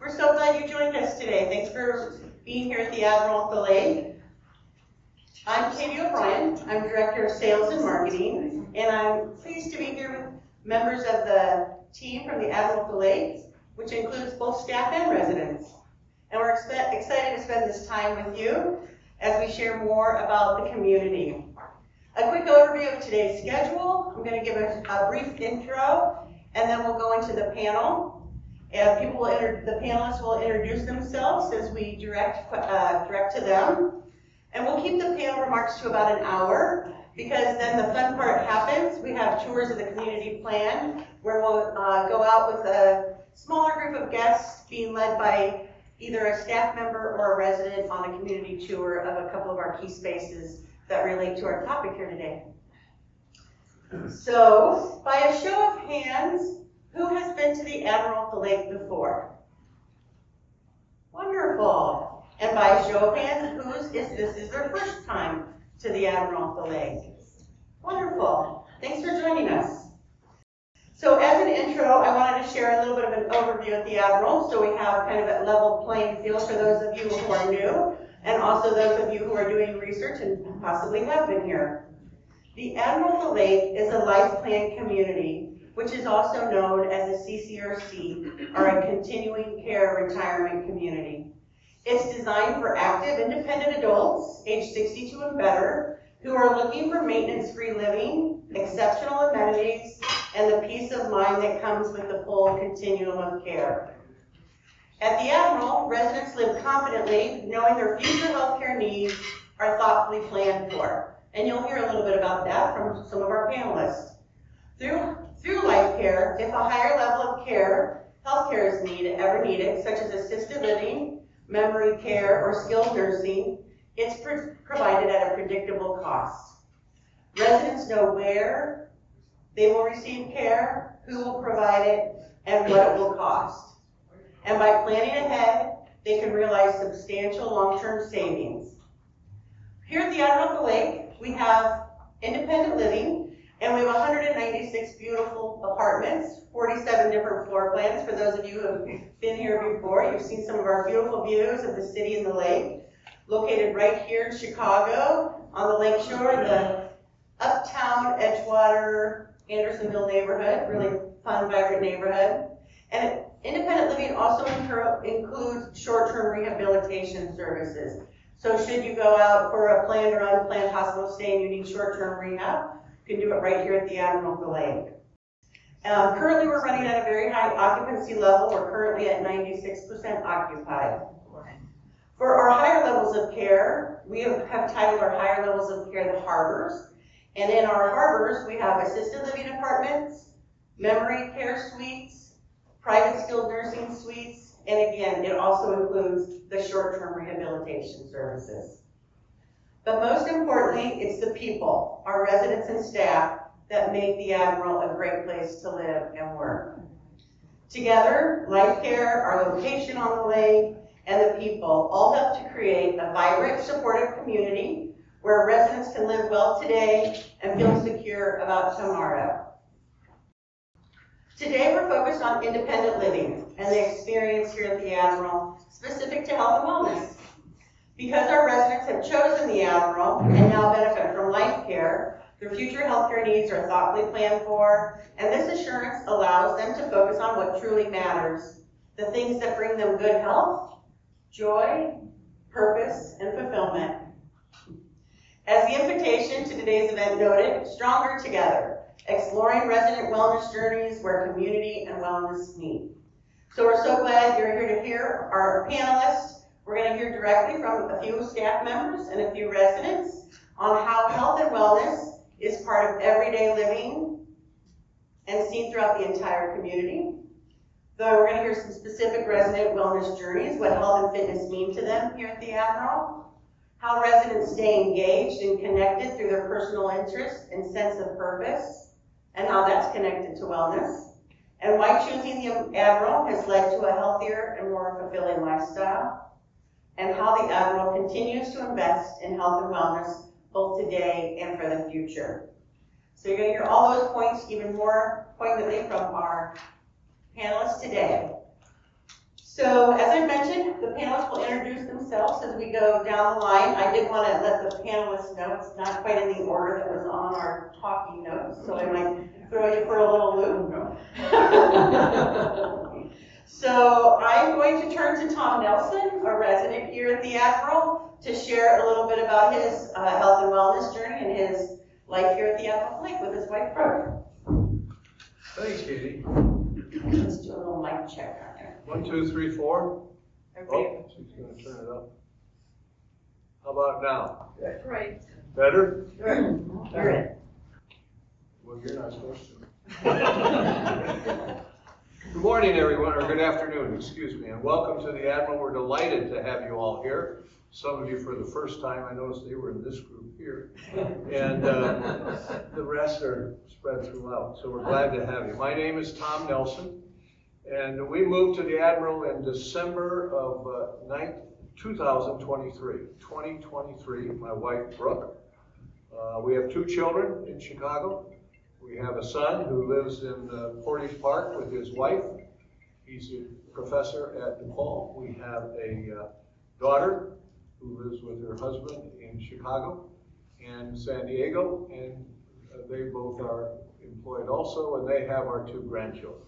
We're so glad you joined us today. Thanks for being here at the Admiral at the Lake. I'm Katie O'Brien. I'm Director of Sales and Marketing, and I'm pleased to be here with members of the team from the Admiral at the Lake, which includes both staff and residents. And we're excited to spend this time with you as we share more about the community. A quick overview of today's schedule. I'm going to give a brief intro, and then we'll go into the panel. And the panelists will introduce themselves as we direct to them. And we'll keep the panel remarks to about an hour, because then the fun part happens. We have tours of the community plan, where we'll go out with a smaller group of guests being led by either a staff member or a resident on a community tour of a couple of our key spaces that relate to our topic here today. So, by a show of hands, who has been to the Admiral at the Lake before? Wonderful. And by a show of hands, this is their first time to the Admiral at the Lake? Wonderful. Thanks for joining us. So as an intro, I wanted to share a little bit of an overview at the Admiral, so we have kind of a level playing field for those of you who are new, and also those of you who are doing research and possibly have been here. The Admiral at the Lake is a life plan community, which is also known as a CCRC, or a continuing care retirement community. It's designed for active, independent adults, age 62 and better, who are looking for maintenance-free living, exceptional amenities, and the peace of mind that comes with the full continuum of care. At the Admiral, residents live confidently, knowing their future healthcare needs are thoughtfully planned for. And you'll hear a little bit about that from some of our panelists. Through life care, if a higher level of care, healthcare is ever needed, such as assisted living, memory care, or skilled nursing, it's provided at a predictable cost. Residents know where they will receive care, who will provide it, and what it will cost. And by planning ahead, they can realize substantial long-term savings. Here at the Admiral at the Lake, we have independent living, and we have 196 beautiful apartments, 47 different floor plans. For those of you who have been here before, you've seen some of our beautiful views of the city and the lake. Located right here in Chicago, on the lake shore, in the uptown Edgewater, Andersonville neighborhood, really fun, vibrant neighborhood. And independent living also includes short-term rehabilitation services. So should you go out for a planned or unplanned hospital stay and you need short-term rehab, you can do it right here at the Admiral at the Lake. Currently, we're running at a very high occupancy level. We're currently at 96% occupied. For our higher levels of care, we have titled our higher levels of care the harbors. And in our harbors, we have assisted living apartments, memory care suites, private skilled nursing suites, and again, it also includes the short-term rehabilitation services. But most importantly, it's the people, our residents and staff, that make the Admiral a great place to live and work. Together, life care, our location on the lake, and the people all help to create a vibrant, supportive community where residents can live well today and feel secure about tomorrow. Today, we're focused on independent living and the experience here at the Admiral specific to health and wellness. Because our residents have chosen the Admiral and now benefit from life care, their future healthcare needs are thoughtfully planned for, and this assurance allows them to focus on what truly matters, the things that bring them good health, joy, purpose, and fulfillment. As the invitation to today's event noted, Stronger Together, exploring resident wellness journeys where community and wellness meet. So we're so glad you're here to hear our panelists. We're going to hear directly from a few staff members and a few residents on how health and wellness is part of everyday living and seen throughout the entire community. Though we're going to hear some specific resident wellness journeys, what health and fitness mean to them here at the Admiral, how residents stay engaged and connected through their personal interests and sense of purpose, and how that's connected to wellness, and why choosing the Admiral has led to a healthier and more fulfilling lifestyle, and how the Admiral continues to invest in health and wellness both today and for the future. So you're going to hear all those points even more poignantly from our panelists today. So, as I mentioned, the panelists will introduce themselves as we go down the line. I did want to let the panelists know it's not quite in the order that was on our talking notes, so I might throw you for a little loop. So, I'm going to turn to Tom Nelson, a resident here at the Admiral, to share a little bit about his health and wellness journey and his life here at the Admiral Lake with his wife, Brooke. Thanks, Katie. Let's do a little mic check on there. 1, 2, 3, 4. Okay. Oh, she's going to turn it up. How about now? Right. Better? You're in. Well, you're not supposed to. Good morning, everyone, or good afternoon, excuse me, and welcome to the Admiral. We're delighted to have you all here. Some of you for the first time. I noticed they were in this group here. And the rest are spread throughout, so we're glad to have you. My name is Tom Nelson, and we moved to the Admiral in December of 2023. My wife, Brooke. We have 2 children in Chicago. We have a son who lives in Portage Park with his wife. He's a professor at DePaul. We have a daughter who lives with her husband in Chicago and San Diego, and they both are employed also, and they have our 2 grandchildren.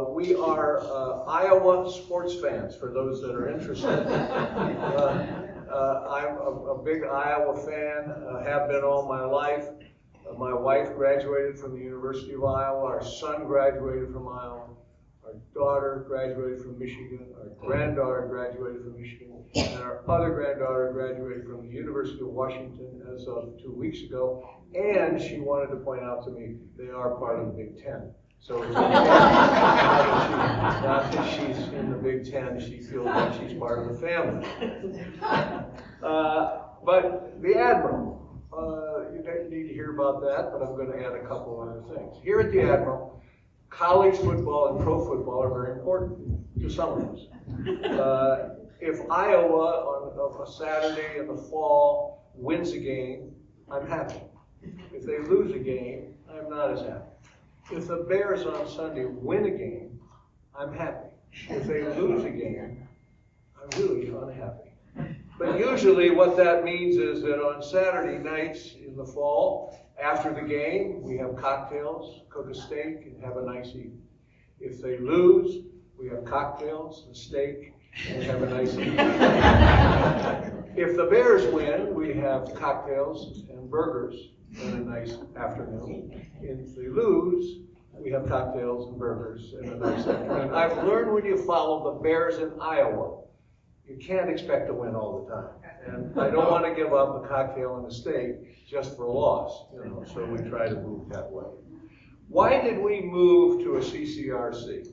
We are Iowa sports fans, for those that are interested. I'm a big Iowa fan, have been all my life. My wife graduated from the University of Iowa. Our son graduated from Iowa. Our daughter graduated from Michigan. Our granddaughter graduated from Michigan. And our other granddaughter graduated from the University of Washington as of 2 weeks ago. And she wanted to point out to me they are part of the Big Ten. So it's okay. Now that she's in the Big Ten, she feels like she's part of the family. But the Admiral, you don't need to hear about that, but I'm going to add a couple other things. Here at the Admiral, college football and pro football are very important to some of us. If Iowa on a Saturday in the fall wins a game, I'm happy. If they lose a game, I'm not as happy. If the Bears on Sunday win a game, I'm happy. If they lose a game, I'm really unhappy. But usually what that means is that on Saturday nights in the fall, after the game, we have cocktails, cook a steak, and have a nice evening. If they lose, we have cocktails, a steak, and have a nice evening. If the Bears win, we have cocktails and burgers and a nice afternoon. If they lose, we have cocktails and burgers and a nice afternoon. I've learned when you follow the Bears in Iowa, you can't expect to win all the time. And I don't want to give up a cocktail and a steak just for a loss, so we try to move that way. Why did we move to a CCRC?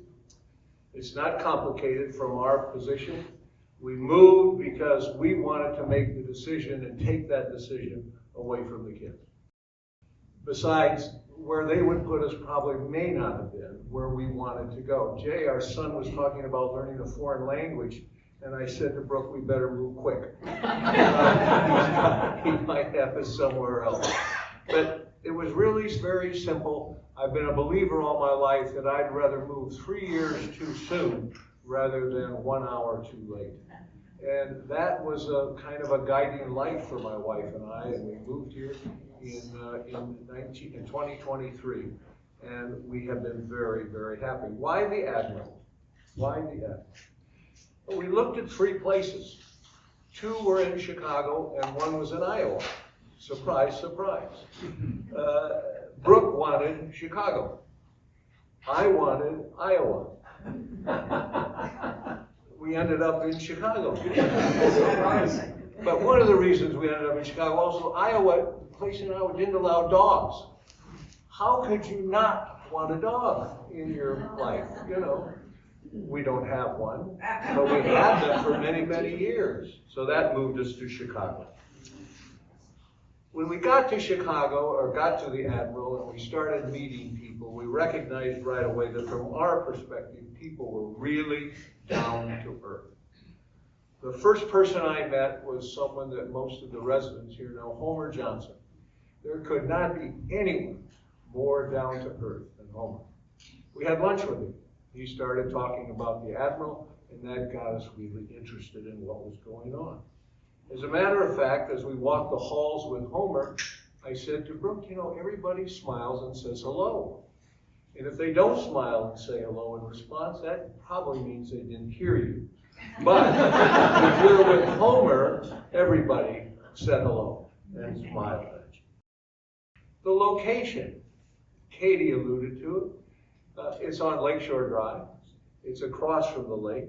It's not complicated from our position. We moved because we wanted to make the decision and take that decision away from the kids. Besides, where they would put us probably may not have been where we wanted to go. Jay, our son, was talking about learning a foreign language, and I said to Brooke, we better move quick. He might have us somewhere else. But it was really very simple. I've been a believer all my life that I'd rather move 3 years too soon rather than 1 hour too late. And that was a kind of a guiding light for my wife and I, and we moved here in 2023, and we have been very, very happy. Why the Admiral? Why the Admiral? Well, we looked at 3 places. 2 were in Chicago, and 1 was in Iowa. Surprise, surprise. Brooke wanted Chicago. I wanted Iowa. We ended up in Chicago. But one of the reasons we ended up in Chicago, also Iowa, the place in Iowa didn't allow dogs. How could you not want a dog in your life? We don't have one, but we had them for many, many years. So that moved us to Chicago. When we got to Chicago, or got to the Admiral, and we started meeting people, we recognized right away that from our perspective, people were really down to earth. The first person I met was someone that most of the residents here know, Homer Johnson. There could not be anyone more down to earth than Homer. We had lunch with him. He started talking about the Admiral, and that got us really interested in what was going on. As a matter of fact, as we walked the halls with Homer, I said to Brooke, you know, everybody smiles and says hello. And if they don't smile and say hello in response, that probably means they didn't hear you. But if you're with Homer, everybody said hello and smiled at you. The location, Katie alluded to it. It's on Lakeshore Drive. It's across from the lake.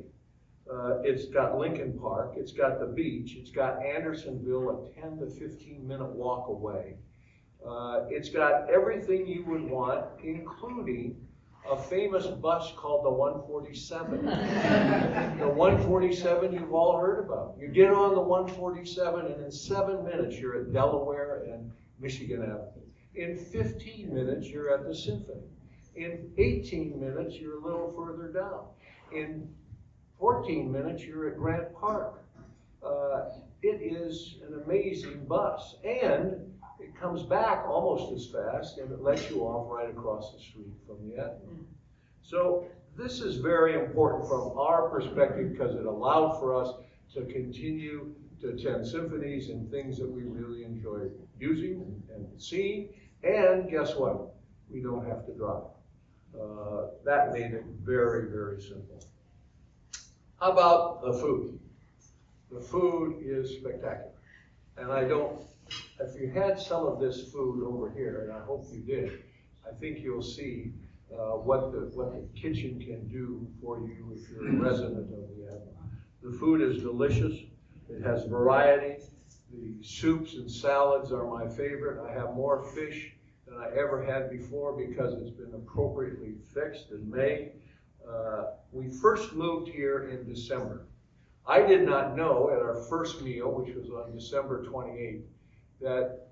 It's got Lincoln Park. It's got the beach. It's got Andersonville, a 10 to 15 minute walk away. It's got everything you would want, including a famous bus called the 147. The 147 you've all heard about. You get on the 147 and in 7 minutes you're at Delaware and Michigan Avenue. In 15 minutes you're at the Symphony. In 18 minutes you're a little further down. In 14 minutes you're at Grant Park. It is an amazing bus, and it comes back almost as fast, and it lets you off right across the street from the Admiral. So this is very important from our perspective because it allowed for us to continue to attend symphonies and things that we really enjoy using and seeing. And guess what? We don't have to drive. That made it very, very simple. How about the food? The food is spectacular. And if you had some of this food over here, and I hope you did, I think you'll see what the kitchen can do for you if you're a resident of the Admiral. The food is delicious. It has variety. The soups and salads are my favorite. I have more fish than I ever had before because it's been appropriately fixed and made. We first moved here in December. I did not know at our first meal, which was on December 28th, that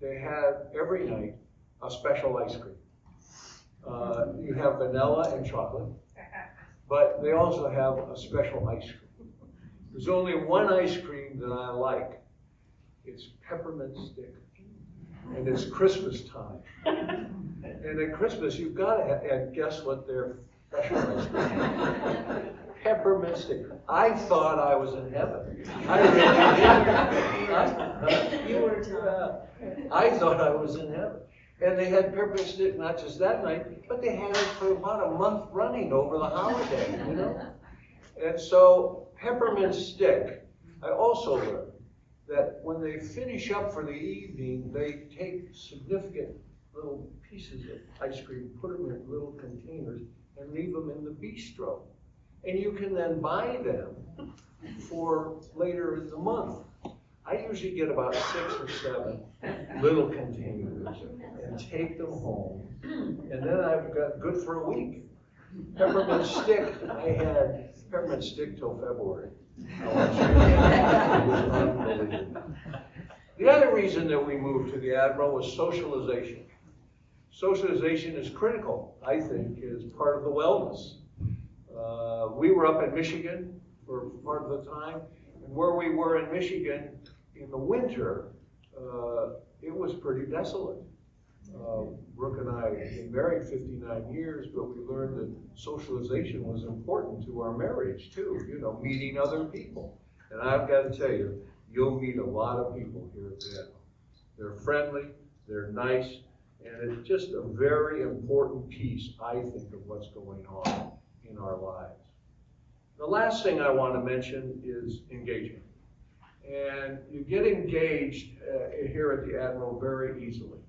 they had every night a special ice cream. You have vanilla and chocolate, but they also have a special ice cream. There's only one ice cream that I like. It's peppermint stick, and it's Christmas time. And at Christmas, you've got to have, and guess what their special ice cream? Peppermint stick. I thought I was in heaven. I really did. You were I thought I was in heaven. And they had peppermint stick not just that night, but they had it for about a month running over the holiday, you know? And so peppermint stick, I also learned that when they finish up for the evening, they take significant little pieces of ice cream, put them in little containers, and leave them in the bistro. And you can then buy them for later in the month. I usually get about 6 or 7 little containers and take them home. And then I've got good for a week. Peppermint stick, I had peppermint stick till February. It was unbelievable. The other reason that we moved to the Admiral was socialization. Socialization is critical, I think, is part of the wellness. We were up in Michigan for part of the time, and where we were in Michigan in the winter, it was pretty desolate. Brooke and I have been married 59 years, but we learned that socialization was important to our marriage too, you know, meeting other people. And I've got to tell you, you'll meet a lot of people here at the Admiral. They're friendly, they're nice, and it's just a very important piece, I think, of what's going on in our lives. The last thing I want to mention is engagement. And you get engaged here at the Admiral very easily.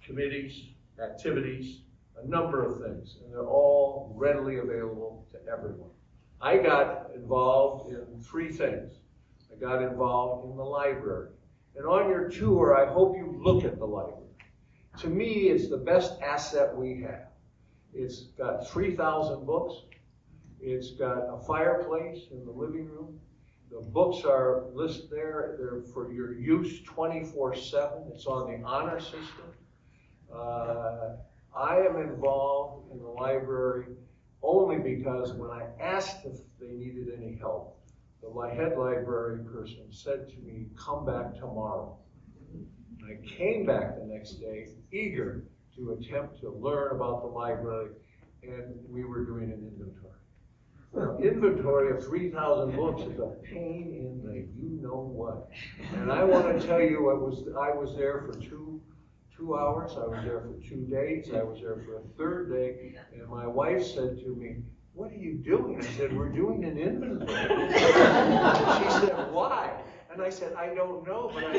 Committees, activities, a number of things, and they're all readily available to everyone. I got involved in 3 things. I got involved in the library. And on your tour, I hope you look at the library. To me, it's the best asset we have. It's got 3,000 books. It's got a fireplace in the living room. The books are listed there. They're for your use 24/7. It's on the honor system. I am involved in the library only because when I asked if they needed any help, the head library person said to me, "Come back tomorrow." And I came back the next day, eager to attempt to learn about the library, and we were doing an inventory. Now, inventory of 3,000 books is a pain in the you-know-what. And I want to tell you, I was there for two hours, I was there for 2 days, I was there for a third day, and my wife said to me, "What are you doing?" I said, "We're doing an inventory." And she said, "Why?" And I said, "I don't know, but I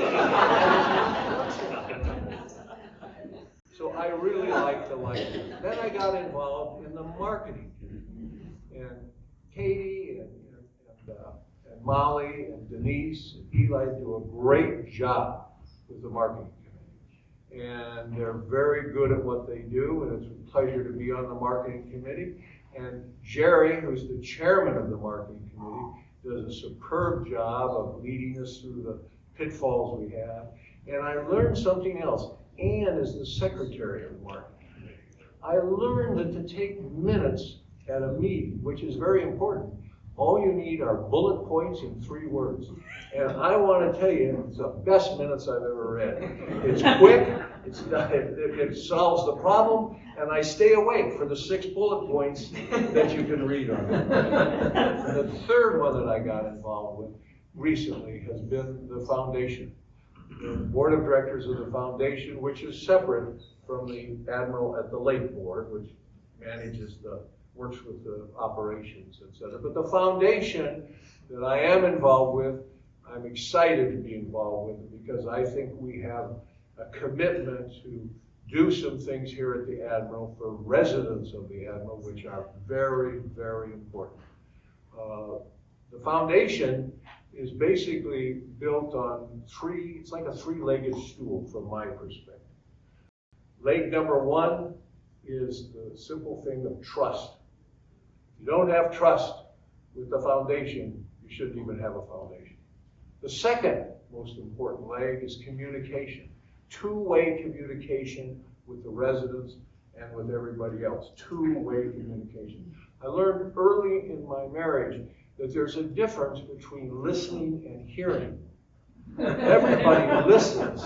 think." So I really liked the library. Then I got involved in the marketing committee. And Katie and Molly and Denise and Eli do a great job with the marketing committee. And they're very good at what they do, and it's a pleasure to be on the marketing committee. And Jerry, who's the chairman of the marketing committee, does a superb job of leading us through the pitfalls we have. And I learned something else. Ann is the secretary of the marketing committee. I learned that to take minutes at a meeting, which is very important, all you need are bullet points and 3 words. And I want to tell you, it's the best minutes I've ever read. It's quick, it solves the problem, and I stay awake for the 6 bullet points that you can read on it. And the third one that I got involved with recently has been the foundation. The board of directors of the foundation, which is separate from the Admiral at the Lake board, which manages works with the operations, etc. But the foundation that I am involved with, I'm excited to be involved with because I think we have a commitment to do some things here at the Admiral for residents of the Admiral, which are very, very important. The foundation is basically built on it's like a 3-legged stool from my perspective. Leg number 1 is the simple thing of trust. If you don't have trust with the foundation, you shouldn't even have a foundation. The second most important leg is communication. 2-way communication with the residents and with everybody else. 2-way communication. I learned early in my marriage that there's a difference between listening and hearing. Everybody listens.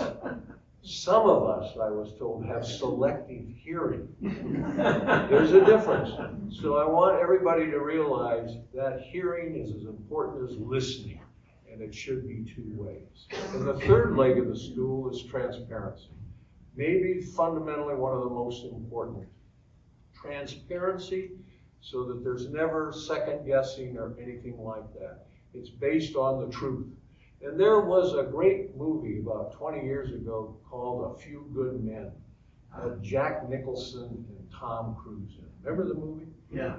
Some of us, I was told, have selective hearing. There's a difference. So I want everybody to realize that hearing is as important as listening, and it should be 2 ways. And the third leg of the stool is transparency. Maybe fundamentally one of the most important. Transparency so that there's never second guessing or anything like that. It's based on the truth. And there was a great movie about 20 years ago called A Few Good Men, had Jack Nicholson and Tom Cruise in it. Remember the movie? Yeah.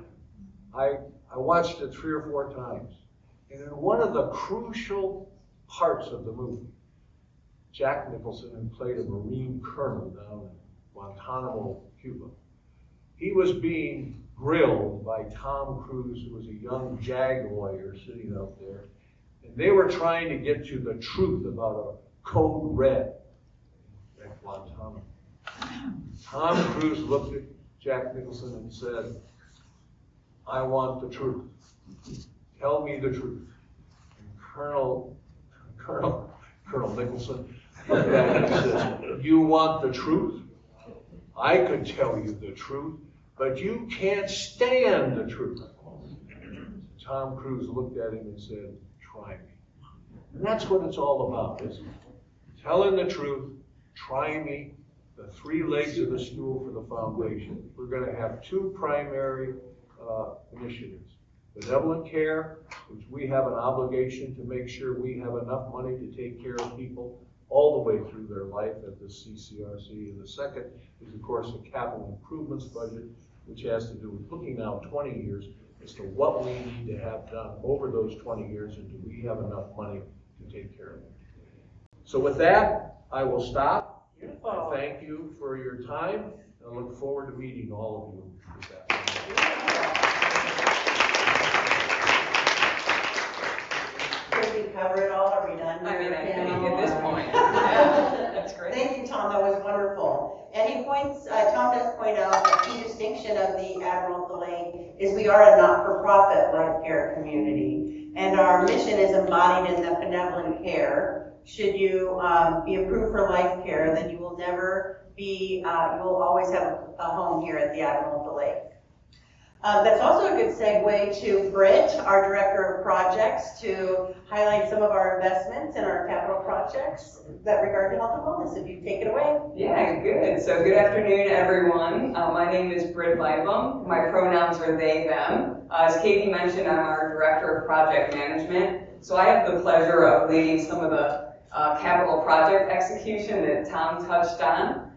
I watched it 3 or 4 times. And in one of the crucial parts of the movie, Jack Nicholson played a Marine colonel down in Guantanamo, Cuba. He was being grilled by Tom Cruise, who was a young JAG lawyer sitting out there. And they were trying to get to the truth about a code red at Guantanamo. Tom Cruise looked at Jack Nicholson and said, "I want the truth. Tell me the truth." And Colonel Nicholson looked at him and said, "You want the truth? I could tell you the truth, but you can't stand the truth." Tom Cruise looked at him and said, "Try me." And that's what it's all about, isn't it? Telling the truth, try me, the 3 legs of the stool for the foundation. We're going to have 2 primary initiatives. Benevolent care, which we have an obligation to make sure we have enough money to take care of people all the way through their life at the CCRC. And the second is, of course, the capital improvements budget, which has to do with looking out 20 years as to what we need to have done over those 20 years, and do we have enough money to take care of it. So with that, I will stop. Beautiful. I thank you for your time. I look forward to meeting all of you this afternoon. Did we cover it all? Are we done? I mean, I think Yeah. at this point, yeah, that's great. Thank you, Tom. That was wonderful. And he points, Tom does point out the key distinction of the Admiral at the Lake is we are a not-for-profit life care community. And our mission is embodied in the benevolent care. Should you be approved for life care, then you will never be, you will always have a home here at the Admiral at the Lake. That's also a good segue to Britt, our Director of Projects, to highlight some of our investments in our capital projects that regard to health and wellness. If you take it away. Yeah, good. So good afternoon, everyone. My name is Britt Vibum. My pronouns are they, them. As Katie mentioned, I'm our Director of Project Management. So I have the pleasure of leading some of the capital project execution that Tom touched on.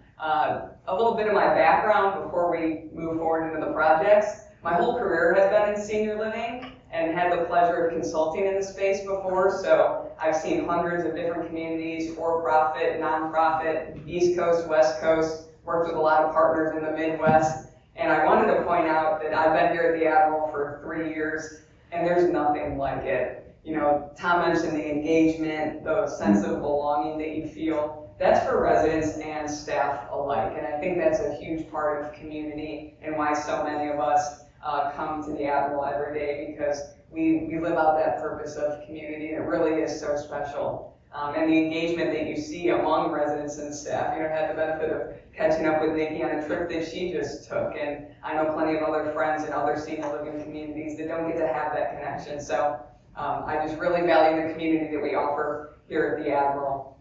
A little bit of my background before we move forward into the projects. My whole career has been in senior living and had the pleasure of consulting in the space before, so I've seen hundreds of different communities, for-profit, non-profit, East Coast, West Coast, worked with a lot of partners in the Midwest, and I wanted to point out that I've been here at the Admiral for 3 years, and there's nothing like it. You know, Tom mentioned the engagement, the sense of belonging that you feel. That's for residents and staff alike, and I think that's a huge part of community and why so many of us come to the Admiral every day, because we live out that purpose of community, and it really is so special. And the engagement that you see among residents and staff, you know, I had the benefit of catching up with Nikki on a trip that she just took, and I know plenty of other friends in other senior living communities that don't get to have that connection. So I just really value the community that we offer here at the Admiral.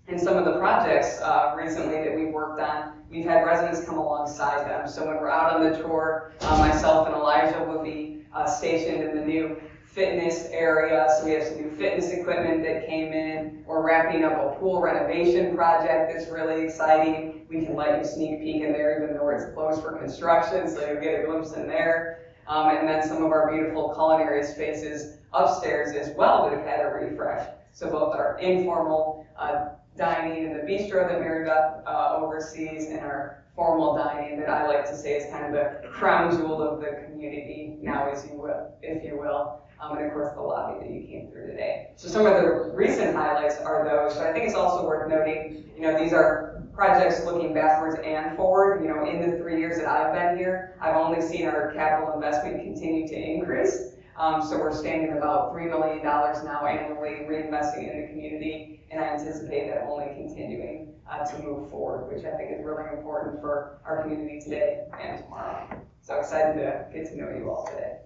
And some of the projects recently that we've worked on, we've had residents come alongside them. So when we're out on the tour, myself and Elijah will be stationed in the new fitness area. So we have some new fitness equipment that came in. We're wrapping up a pool renovation project that's really exciting. We can let you sneak peek in there even though it's closed for construction, so you'll get a glimpse in there. And then some of our beautiful culinary spaces upstairs as well that have had a refresh. So both our informal dining in the bistro that Mary Beth oversees, and our formal dining that I like to say is kind of the crown jewel of the community now, as you will, if you will. And of course the lobby that you came through today. So some of the recent highlights are those, but I think it's also worth noting, you know, these are projects looking backwards and forward. You know, in the 3 years that I've been here, I've only seen our capital investment continue to increase. So we're standing about $3 million now annually reinvesting in the community, and I anticipate that only continuing to move forward, which I think is really important for our community today and tomorrow. So excited to get to know you all today.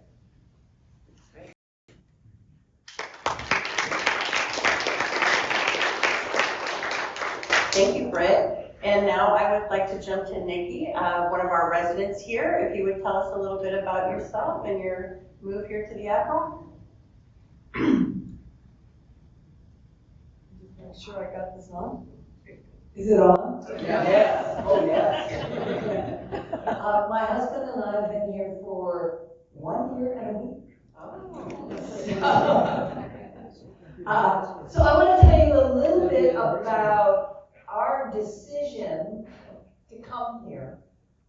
Thank you, Britt. And now I would like to jump to Nikki, one of our residents here. If you would tell us a little bit about yourself and your move here to the Admiral. Make sure I got this on. Is it on? Yes. Oh, yes. My husband and I have been here for 1 year and a week. So I want to tell you a little bit about our decision to come here.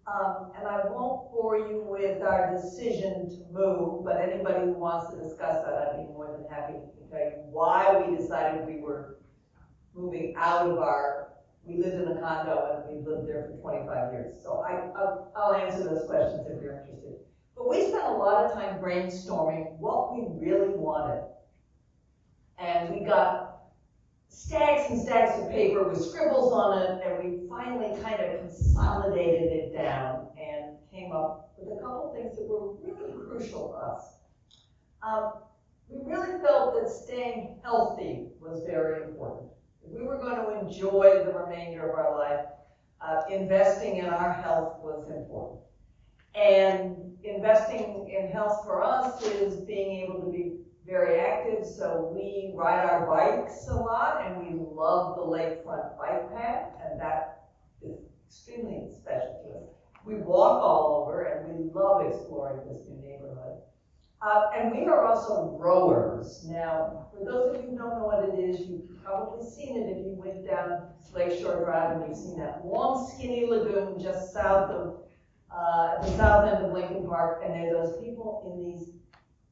And I won't bore you with our decision to move, but anybody who wants to discuss that, I'd be more than happy to tell you why we decided we were moving out of we lived in a condo and we lived there for 25 years. So I'll answer those questions if you're interested. But we spent a lot of time brainstorming what we really wanted. And we got stacks and stacks of paper with scribbles on it, and we finally kind of consolidated it down and came up with a couple things that were really crucial to us. We really felt that staying healthy was very important. If we were going to enjoy the remainder of our life, investing in our health was important. And investing in health for us is being able to be very active, so we ride our bikes a lot, and we love the lakefront bike path, and that is extremely special to us. We walk all over, and we love exploring this new neighborhood. And we are also rowers. Now, for those of you who don't know what it is, you've probably seen it if you went down Lakeshore Drive, and you've seen that long, skinny lagoon just south of, at the south end of Lincoln Park, and there are those people in these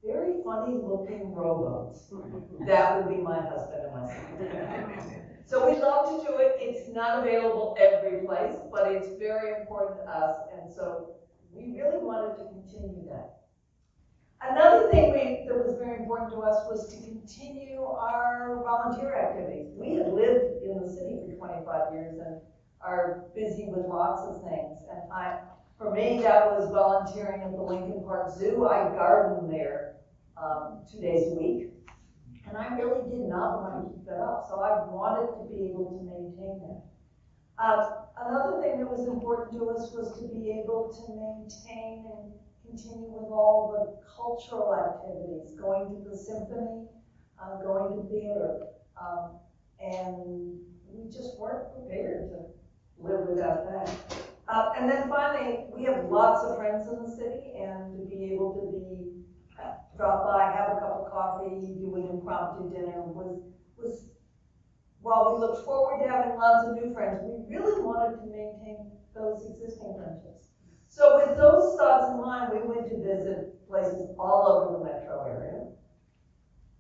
very funny looking rowboats. That would be my husband and myself. So we love to do it. It's not available every place, but it's very important to us, and so we really wanted to continue that. Another thing that was very important to us was to continue our volunteer activities. We had lived in the city for 25 years and are busy with lots of things, and For me, that was volunteering at the Lincoln Park Zoo. I garden there 2 days a week. And I really did not want to keep that up, so I wanted to be able to maintain that. Another thing that was important to us was to be able to maintain and continue with all the cultural activities, going to the symphony, going to theater, and we just weren't prepared to live without that. And then finally, we have lots of friends in the city, and to be able to drop by, have a cup of coffee, do an impromptu dinner was while we looked forward to having lots of new friends, we really wanted to maintain those existing friendships. So with those thoughts in mind, we went to visit places all over the metro area.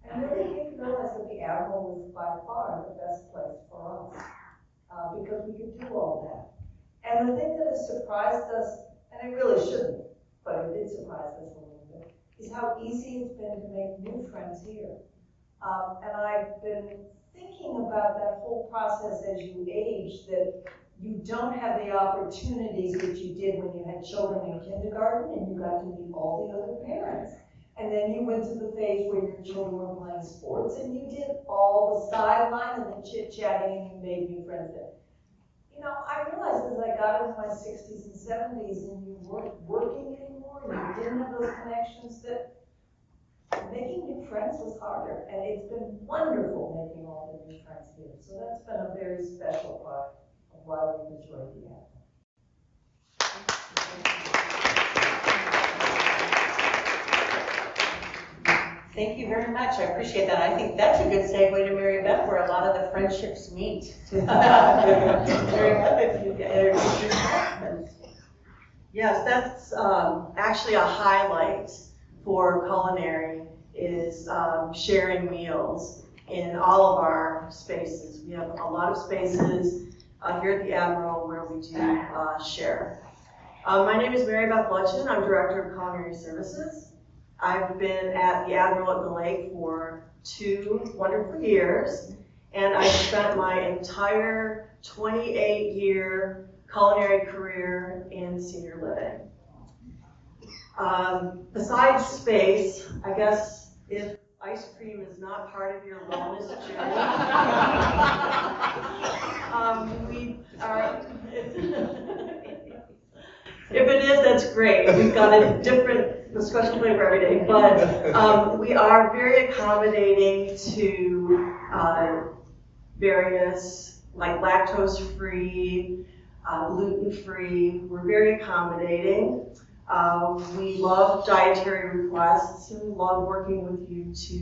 And really came to realize that the Admiral was by far the best place for us, because we could do all that. And the thing that has surprised us, and it really shouldn't, but it did surprise us a little bit, is how easy it's been to make new friends here. And I've been thinking about that whole process as you age, that you don't have the opportunities that you did when you had children in kindergarten and you got to meet all the other parents. And then you went to the phase where your children were playing sports and you did all the sideline and the chit-chatting and you made new friends there. You know, I realized as I got into my 60s and 70s and you weren't working anymore and you didn't have those connections, that making new friends was harder, and it's been wonderful making all the new friends here. So that's been a very special part of why we've enjoyed the Admiral. Thank you very much. I appreciate that. I think that's a good segue to Mary Beth, where a lot of the friendships meet. Mary Beth, if you introduce yourself. Yes, that's actually a highlight for culinary, is sharing meals in all of our spaces. We have a lot of spaces here at the Admiral where we do share. My name is Mary Beth Lutchen. I'm Director of Culinary Services. I've been at the Admiral at the Lake for 2 wonderful years, and I've spent my entire 28-year culinary career in senior living. Besides space, I guess if ice cream is not part of your wellness journey, we are. If it is, that's great. We've got a special flavor every day. But we are very accommodating to various, like lactose-free, gluten-free. We're very accommodating. We love dietary requests and love working with you to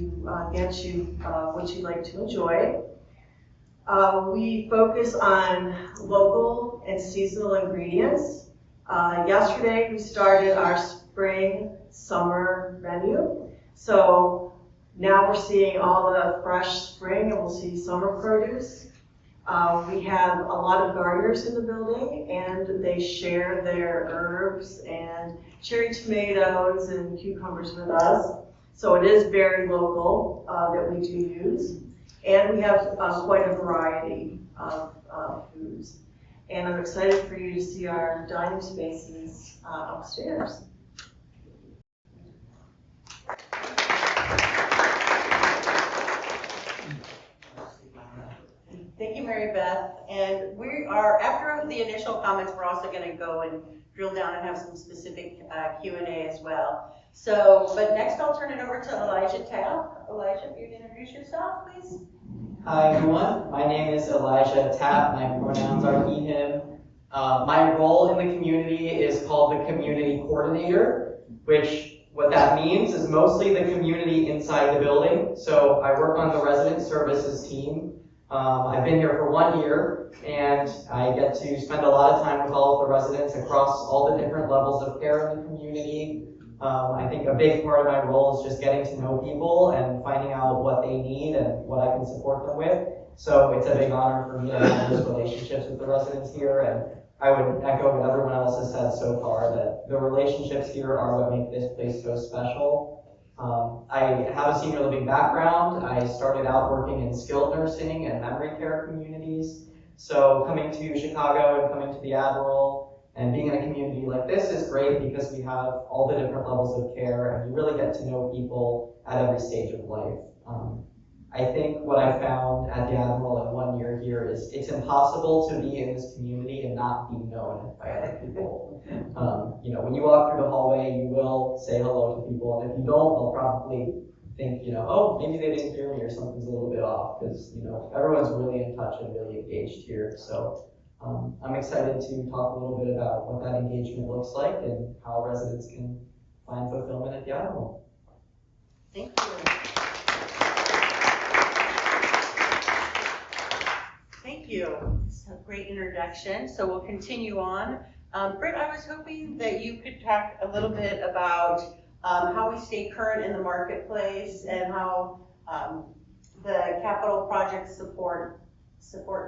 get you what you like to enjoy. We focus on local and seasonal ingredients. Yesterday we started our spring-summer menu. So now we're seeing all the fresh spring and we'll see summer produce. We have a lot of gardeners in the building and they share their herbs and cherry tomatoes and cucumbers with us. So it is very local that we do use. And we have quite a variety of foods. And I'm excited for you to see our dining spaces upstairs. Thank you, Mary Beth. And we are, after the initial comments, we're also going to go and drill down and have some specific Q&A as well. So, but next I'll turn it over to Elijah Tapp. Elijah, if you'd introduce yourself, please. Hi everyone, my name is Elijah Tapp. My pronouns are he, him. My role in the community is called the community coordinator, which what that means is mostly the community inside the building. So I work on the resident services team. I've been here for 1 year and I get to spend a lot of time with all of the residents across all the different levels of care in the community. I think a big part of my role is just getting to know people and finding out what they need and what I can support them with. So it's a big honor for me to have those relationships with the residents here, and I would echo what everyone else has said so far, that the relationships here are what make this place so special. I have a senior living background. I started out working in skilled nursing and memory care communities. So coming to Chicago and coming to the Admiral, And being in a community like this is great because we have all the different levels of care and you really get to know people at every stage of life. I think what I found at the Admiral in 1 year here is it's impossible to be in this community and not be known by other people. When you walk through the hallway, you will say hello to people, and if you don't, they'll probably think, oh, maybe they didn't hear me or something's a little bit off, because, everyone's really in touch and really engaged here. So I'm excited to talk a little bit about what that engagement looks like and how residents can find fulfillment at the Admiral. Thank you. Thank you. It's a great introduction. So we'll continue on. Britt, I was hoping that you could talk a little bit about how we stay current in the marketplace and how the capital projects support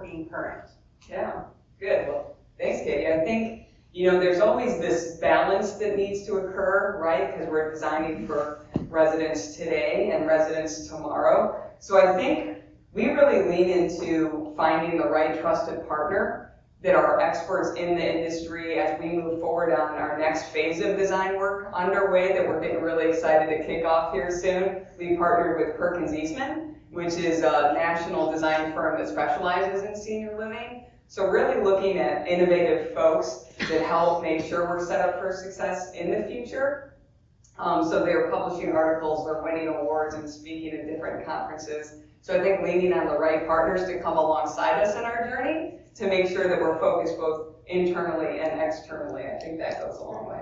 being current. Yeah, good. Well, thanks, Katie. I think, there's always this balance that needs to occur, right? Because we're designing for residents today and residents tomorrow. So I think we really lean into finding the right trusted partner that are experts in the industry as we move forward on our next phase of design work underway that we're getting really excited to kick off here soon. We partnered with Perkins Eastman, which is a national design firm that specializes in senior living. So really looking at innovative folks that help make sure we're set up for success in the future. So they're publishing articles, they're winning awards and speaking at different conferences. So I think leaning on the right partners to come alongside us in our journey to make sure that we're focused both internally and externally. I think that goes a long way.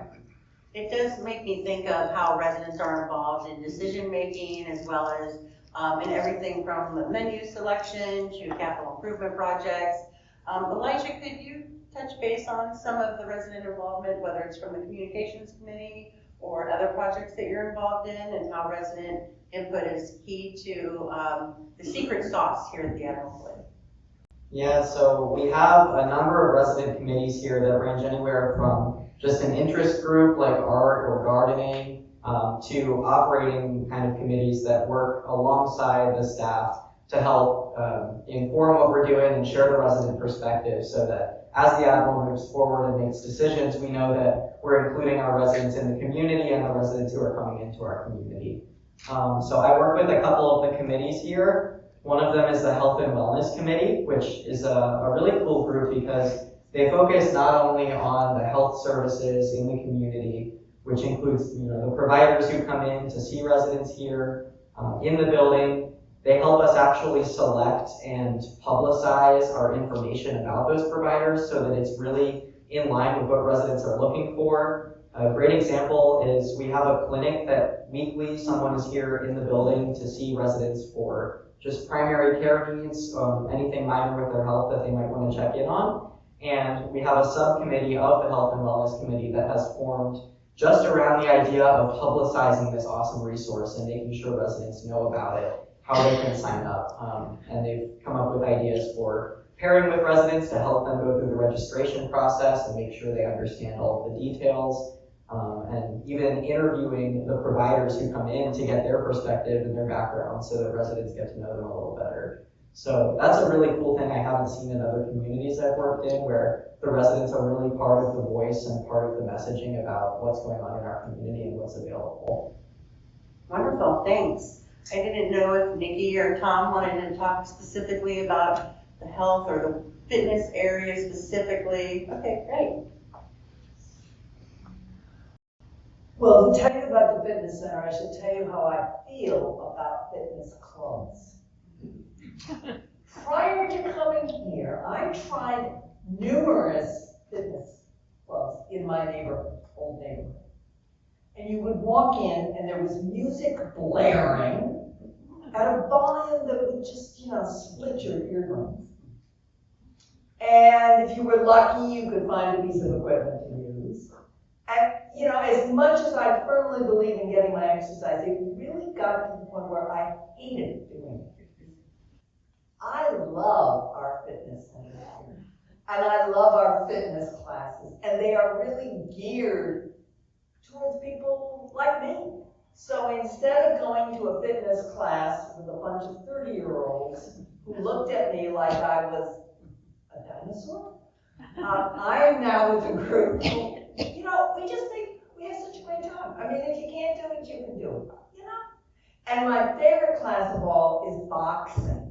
It does make me think of how residents are involved in decision making as well as in everything from the menu selection to capital improvement projects. Elijah, could you touch base on some of the resident involvement, whether it's from the communications committee or other projects that you're involved in, and how resident input is key to the secret sauce here at the Admiral? Yeah, so we have a number of resident committees here that range anywhere from just an interest group like art or gardening to operating kind of committees that work alongside the staff to help inform what we're doing and share the resident perspective so that as the Admiral moves forward and makes decisions, we know that we're including our residents in the community and the residents who are coming into our community. So I work with a couple of the committees here. One of them is the Health and Wellness Committee, which is a really cool group because they focus not only on the health services in the community, which includes the providers who come in to see residents here in the building. They help us actually select and publicize our information about those providers so that it's really in line with what residents are looking for. A great example is we have a clinic that weekly someone is here in the building to see residents for just primary care needs, anything minor with their health that they might want to check in on. And we have a subcommittee of the Health and Wellness Committee that has formed just around the idea of publicizing this awesome resource and making sure residents know about it, how they can sign up. And they've come up with ideas for pairing with residents to help them go through the registration process and make sure they understand all of the details. And even interviewing the providers who come in to get their perspective and their background so that residents get to know them a little better. So that's a really cool thing I haven't seen in other communities I've worked in, where the residents are really part of the voice and part of the messaging about what's going on in our community and what's available. Wonderful, thanks. I didn't know if Nikki or Tom wanted to talk specifically about the health or the fitness area specifically. Okay, great. Well, to tell you about the fitness center, I should tell you how I feel about fitness clubs. Prior to coming here, I tried numerous fitness clubs in my neighborhood, old neighborhood. And you would walk in and there was music blaring at a volume that would just, split your eardrums. And if you were lucky, you could find a piece of equipment to use. And, as much as I firmly believe in getting my exercise, it really got to the point where I hated doing it. I love our fitness center here, and I love our fitness classes, and they are really geared towards people like me. So instead of going to a fitness class with a bunch of 30-year-olds who looked at me like I was a dinosaur, I am now with a group who, you know, we just think we have such a great time. I mean, if you can't do it, you can do it, you know? And my favorite class of all is boxing.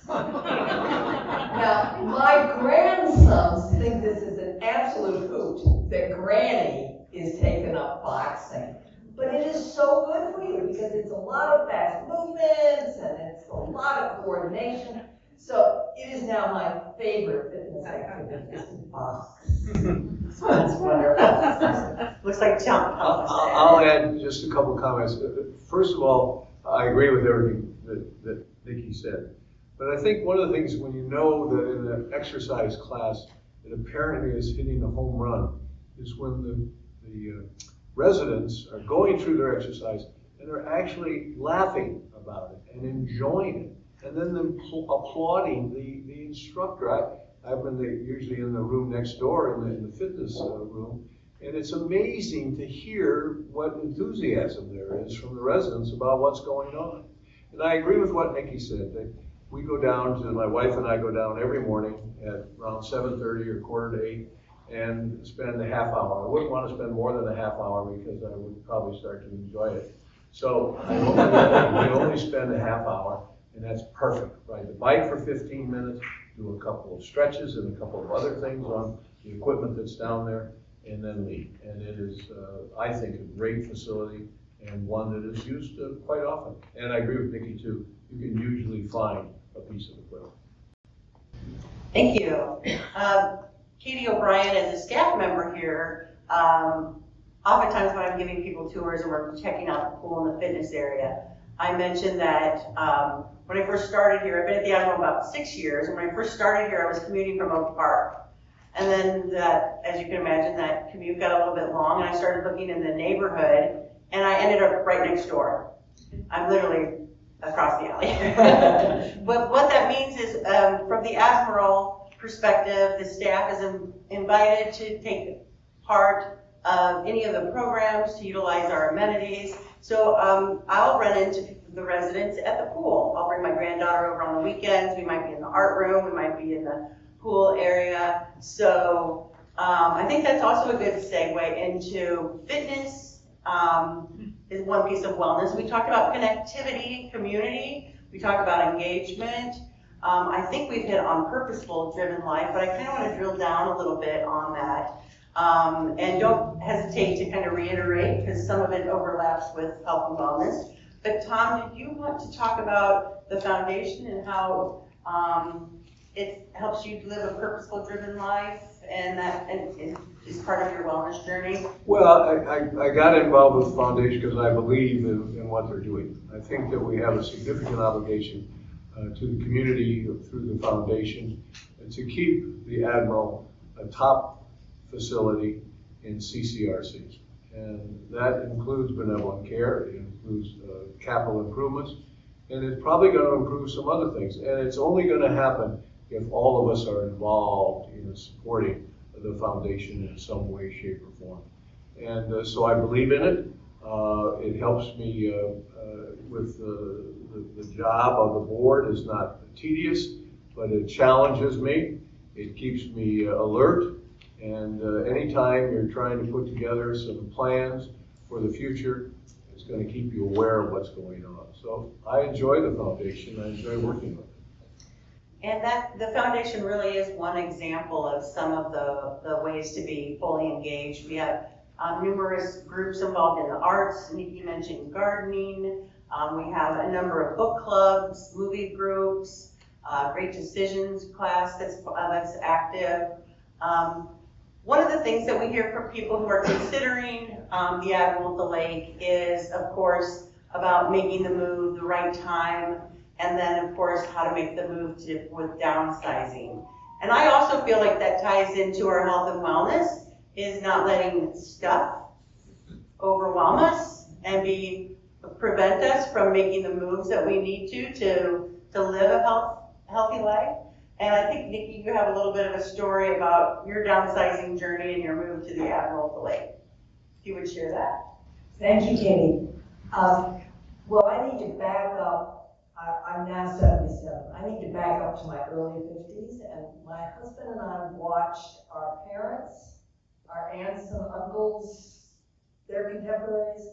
Now, my grandsons think this is an absolute hoot that Granny is taking up boxing. But it is so good for you because it's a lot of fast movements and it's a lot of coordination. So it is now my favorite fitness activity is to box. That's wonderful. Looks like jump. I'll add just a couple comments. First of all, I agree with everything that Nikki said. But I think one of the things when you know that in an exercise class that a parent is hitting a home run is when the residents are going through their exercise and they're actually laughing about it and enjoying it, and then applauding the instructor. I've been usually in the room next door in the fitness room, and it's amazing to hear what enthusiasm there is from the residents about what's going on. And I agree with what Nikki said. We go down my wife and I go down every morning at around 7:30 or 7:45 and spend a half hour. I wouldn't want to spend more than a half hour because I would probably start to enjoy it. So we only spend a half hour, and that's perfect. Ride the bike for 15 minutes, do a couple of stretches and a couple of other things on the equipment that's down there, and then leave. And it is, I think, a great facility and one that is used quite often. And I agree with Nikki too. You can usually find a piece of equipment. Thank you. Katie O'Brien, as a staff member here, oftentimes when I'm giving people tours and we're checking out the pool and the fitness area, I mentioned that when I first started here, I've been at the Admiral about 6 years, and when I first started here, I was commuting from Oak Park. And then that, as you can imagine, that commute got a little bit long, and I started looking in the neighborhood, and I ended up right next door. I'm literally across the alley. But what that means is, from the Admiral perspective, the staff is invited to take part of any of the programs, to utilize our amenities. So I'll run into the residents at the pool. I'll bring my granddaughter over on the weekends. We might be in the art room. We might be in the pool area. So I think that's also a good segue into fitness. Is one piece of wellness. We talked about connectivity, community. We talked about engagement. I think we've hit on purposeful driven life, but I kind of want to drill down a little bit on that. And don't hesitate to kind of reiterate, because some of it overlaps with health and wellness. But Tom, did you want to talk about the foundation and how it helps you live a purposeful driven life, and that is part of your wellness journey? Well, I got involved with the foundation because I believe in what they're doing. I think that we have a significant obligation to the community through the foundation to keep the Admiral a top facility in CCRCs. And that includes benevolent care, it includes capital improvements, and it's probably going to improve some other things. And it's only going to happen if all of us are involved in supporting the foundation in some way, shape, or form. And so I believe in it. It helps me with the job of the board is not tedious, but it challenges me. It keeps me alert. And anytime you're trying to put together some plans for the future, it's going to keep you aware of what's going on. So I enjoy the foundation. I enjoy working with it. And that the foundation really is one example of some of the ways to be fully engaged. We have numerous groups involved in the arts. Nikki mentioned gardening. We have a number of book clubs, movie groups, Great Decisions class that's active. One of the things that we hear from people who are considering the Admiral at the Lake is, of course, about making the move, the right time, and then, of course, how to make the move with downsizing. And I also feel like that ties into our health and wellness, is not letting stuff overwhelm us and prevent us from making the moves that we need to live a healthy life. And I think, Nikki, you have a little bit of a story about your downsizing journey and your move to the Admiral at the Lake. If you would share that. Thank you, Katie. Well, I need to back up. I'm now 77. I need to back up to my early 50s, and my husband and I watched our parents, our aunts and uncles, their contemporaries,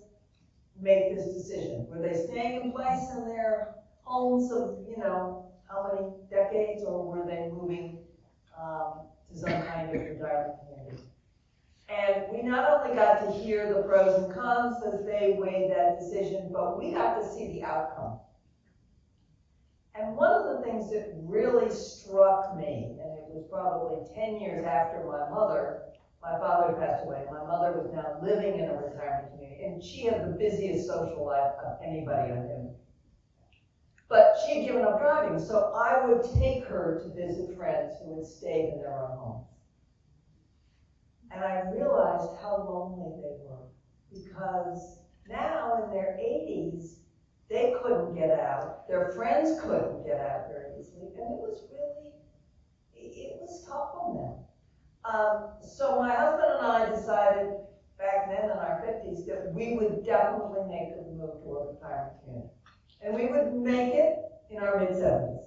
make this decision. Were they staying in place in their homes of, how many decades, or were they moving to some kind of retirement community? And we not only got to hear the pros and cons as they weighed that decision, but we got to see the outcome. And one of the things that really struck me, and it was probably 10 years after my father passed away. My mother was now living in a retirement community, and she had the busiest social life of anybody I knew. But she had given up driving, so I would take her to visit friends who had stayed in their own homes. And I realized how lonely they were, because now in their 80s, they couldn't get out. Their friends couldn't get out very easily, and it was tough on them. So my husband and I decided back then in our 50s that we would definitely make the move to a retirement community. And we would make it in our mid-70s.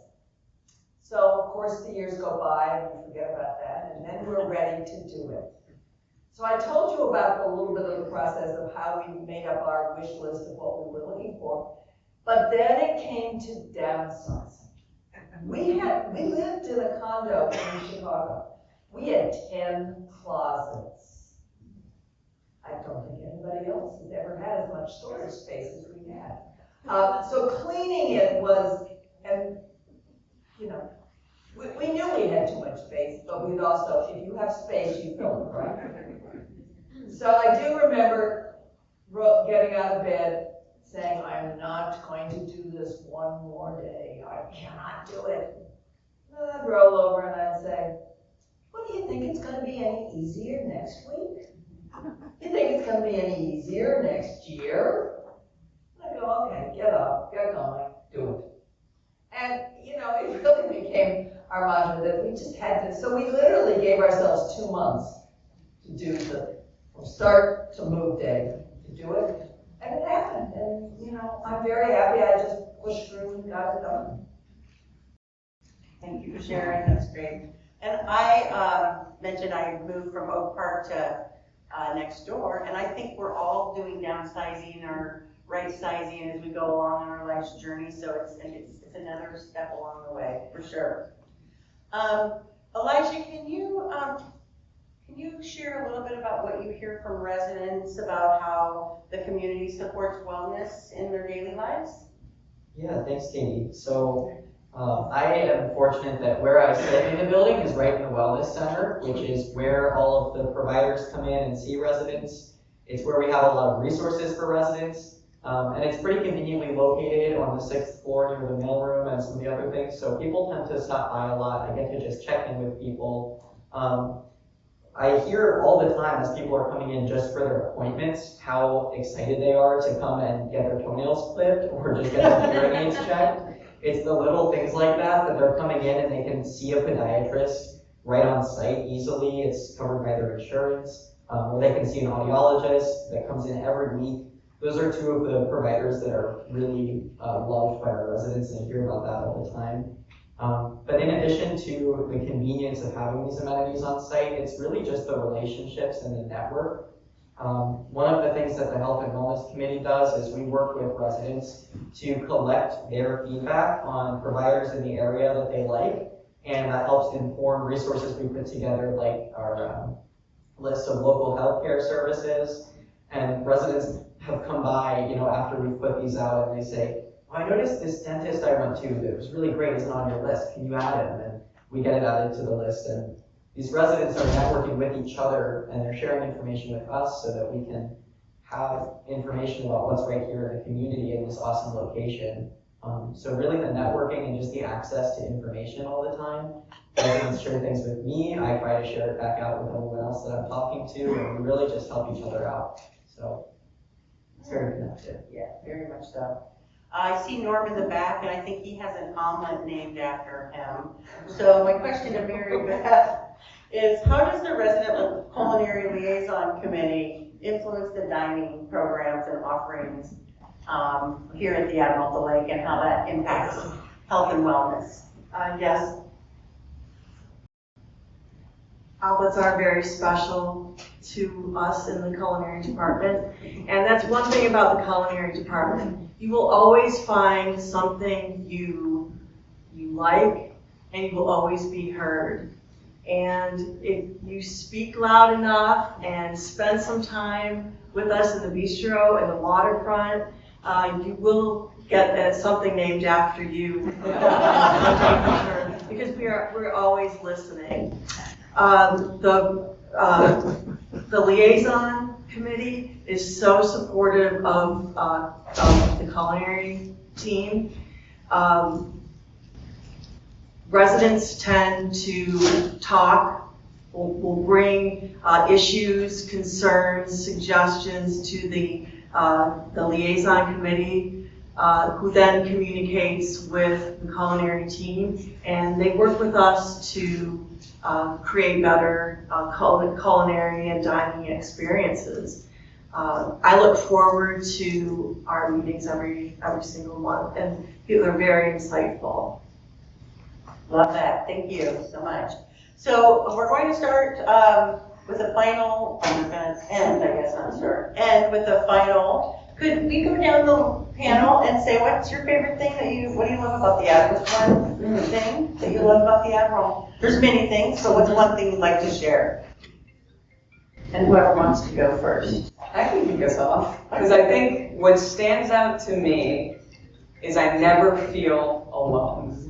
So of course the years go by and we forget about that, and then we're ready to do it. So I told you about a little bit of the process of how we made up our wish list of what we were looking for. But then it came to downsizing. We lived in a condo in Chicago. We had 10 closets. I don't think anybody else has ever had as much storage space as we had. So cleaning it was, and we knew we had too much space, but we'd also, if you have space, you fill it, right? So I do remember getting out of bed saying, I'm not going to do this one more day. I cannot do it. And I'd roll over and I'd say, well, do you think it's going to be any easier next week? Do you think it's going to be any easier next year? And I go, okay, get up, get going, do it. And, it really became our mantra that we just had to, so we literally gave ourselves 2 months to do from start to move day, to do it. And it happened. And, I'm very happy I just pushed through and got it done. Thank you for sharing. That's great. And I mentioned I moved from Oak Park to next door, and I think we're all doing downsizing or right-sizing as we go along in our life's journey. So it's another step along the way, for sure. Elijah, can you share a little bit about what you hear from residents about how the community supports wellness in their daily lives? Yeah, thanks, Katie. So I am fortunate that where I sit in the building is right in the Wellness Center, which is where all of the providers come in and see residents. It's where we have a lot of resources for residents. And it's pretty conveniently located on the 6th floor near the mailroom and some of the other things. So people tend to stop by a lot. I get to just check in with people. I hear all the time as people are coming in just for their appointments how excited they are to come and get their toenails clipped or just get their hearing aids checked. It's the little things like that they're coming in and they can see a podiatrist right on site easily. It's covered by their insurance. Or they can see an audiologist that comes in every week. Those are two of the providers that are really loved by our residents, and I hear about that all the time. But in addition to the convenience of having these amenities on site, it's really just the relationships and the network. One of the things that the Health and Wellness Committee does is we work with residents to collect their feedback on providers in the area that they like, and that helps inform resources we put together, like our list of local healthcare services. And residents have come by, after we've put these out, and they say, oh, I noticed this dentist I went to that was really great isn't on your list. Can you add him? And we get it added to the list. And these residents are networking with each other, and they're sharing information with us so that we can have information about what's right here in the community in this awesome location. So really the networking and just the access to information all the time. Residents share things with me. I try to share it back out with everyone else that I'm talking to, and we really just help each other out. So it's very connected. Yeah, very much so. I see Norm in the back, and I think he has an omelet named after him. So my question to Mary Beth is, how does the Resident Culinary Liaison Committee influence the dining programs and offerings here at the Admiral at the Lake and how that impacts health and wellness. Yes? Outlets are very special to us in the culinary department. And that's one thing about the culinary department. You will always find something you like, and you will always be heard. And if you speak loud enough and spend some time with us in the bistro and the waterfront, you will get something named after you. Because we're always listening. The liaison committee is so supportive of the culinary team. Residents tend to talk, will bring issues, concerns, suggestions to the liaison committee, who then communicates with the culinary team, and they work with us to create better culinary and dining experiences. I look forward to our meetings every single month, and people are very insightful. Love that. Thank you so much. So we're going to start with the final, I'm going to end, I guess, not start, end with the final. Could we go down the panel and say, what's your favorite thing what do you love about the Admiral? What's one thing that you love about the Admiral? There's many things, but what's one thing you'd like to share? And whoever wants to go first. I can kick us off, because I think what stands out to me is I never feel alone.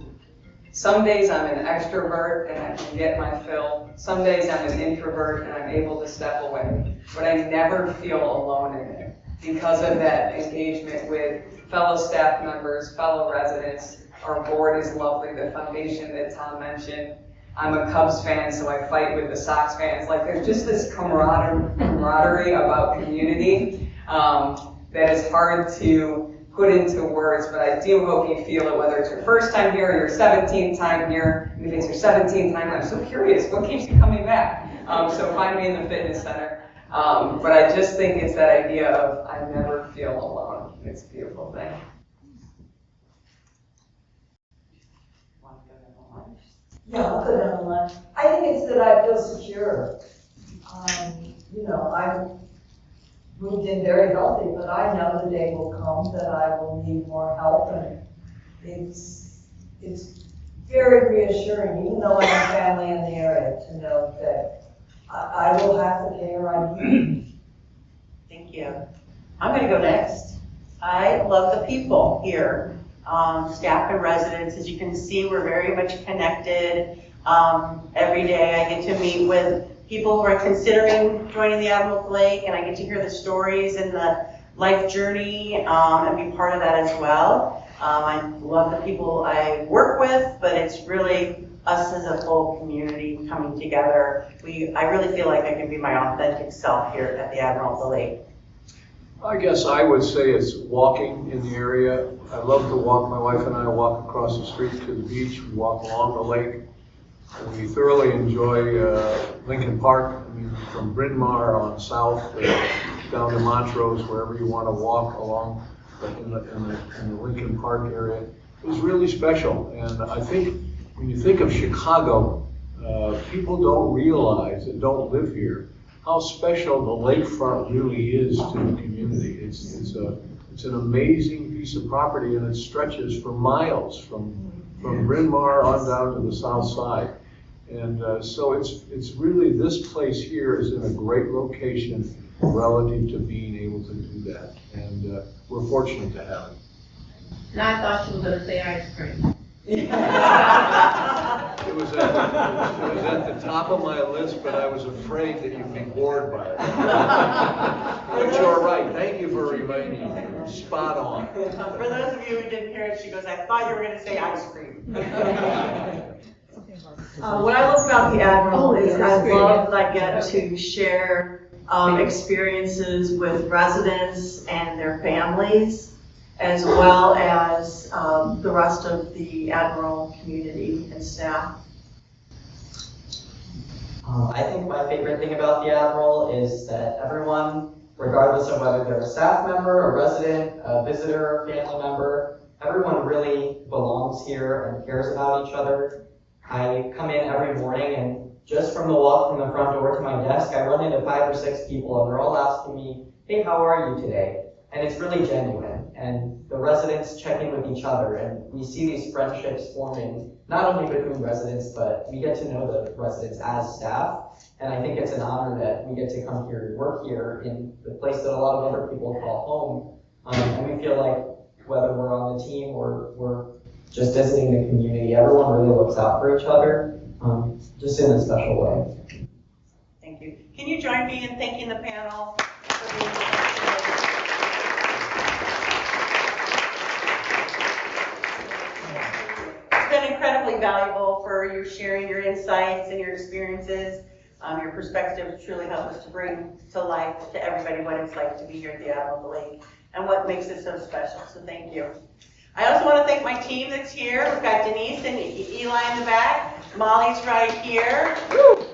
Some days I'm an extrovert and I can get my fill. Some days I'm an introvert and I'm able to step away. But I never feel alone in it because of that engagement with fellow staff members, fellow residents. Our board is lovely, the foundation that Tom mentioned. I'm a Cubs fan, so I fight with the Sox fans. Like, there's just this camaraderie about community that is hard to put into words, but I do hope you feel it, whether it's your first time here or your 17th time here. And if it's your 17th time, I'm so curious, what keeps you coming back? So find me in the fitness center. But I just think it's that idea of I never feel alone. It's a beautiful thing. Yeah, I'll go down the line. I think it's that I feel secure. I moved in very healthy, but I know the day will come that I will need more help, and it's very reassuring, even though I have family in the area, to know that I will have the care I need. Thank you. I'm going to go next. I love the people here, staff and residents. As you can see, we're very much connected. Every day I get to meet with people who are considering joining the Admiral at the Lake, and I get to hear the stories and the life journey and be part of that as well. I love the people I work with, but it's really us as a whole community coming together. I really feel like I can be my authentic self here at the Admiral at the Lake. I guess I would say it's walking in the area. I love to walk. My wife and I walk across the street to the beach. We walk along the lake. And we thoroughly enjoy Lincoln Park. I mean, from Bryn Mawr on south down to Montrose, wherever you want to walk along in the Lincoln Park area. It was really special. And I think when you think of Chicago, people don't realize that don't live here how special the lakefront really is to the community. It's an amazing piece of property, and it stretches for miles from Bryn Mawr on down to the south side. And so it's really, this place here is in a great location relative to being able to do that. And we're fortunate to have it. And I thought you were going to say ice cream. It was at the top of my list, but I was afraid that you'd be bored by it. But you're right. Thank you for reminding me. Spot on. For those of you who didn't hear it, she goes, I thought you were going to say ice cream. What I love about the Admiral is I love that I get to share experiences with residents and their families, as well as the rest of the Admiral community and staff. I think my favorite thing about the Admiral is that everyone regardless of whether they're a staff member, a resident, a visitor, family member. Everyone really belongs here and cares about each other. I come in every morning and just from the walk from the front door to my desk, I run into 5 or 6 people and they're all asking me, hey, how are you today? And it's really genuine. And the residents check in with each other and we see these friendships forming, not only between residents, but we get to know the residents as staff. And I think it's an honor that we get to come here and work here in the place that a lot of other people call home. And we feel like whether we're on the team or we're just visiting the community, everyone really looks out for each other, just in a special way. Thank you. Can you join me in thanking the panel for being here? It's been incredibly valuable for you sharing your insights and your experiences. Your perspectives truly help us to bring to life to everybody what it's like to be here at the Admiral Lake and what makes it so special. So thank you. I also want to thank my team that's here. We've got Denise and Eli in the back. Molly's right here. Woo!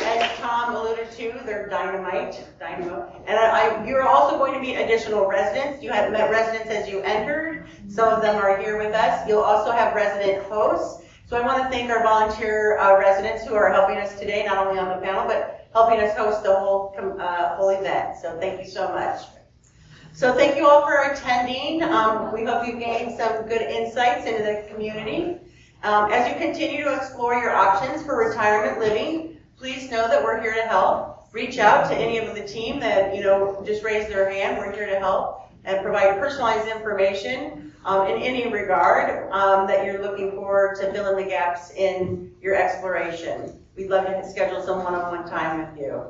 As Tom alluded to, they're dynamo. And you're also going to meet additional residents. You have met residents as you entered. Some of them are here with us. You'll also have resident hosts. So I want to thank our volunteer residents who are helping us today, not only on the panel, but helping us host the whole event. So thank you so much. So thank you all for attending. We hope you gained some good insights into the community. As you continue to explore your options for retirement living, please know that we're here to help. Reach out to any of the team that, just raise their hand. We're here to help and provide personalized information in any regard that you're looking for to fill in the gaps in your exploration. We'd love to schedule some one-on-one time with you.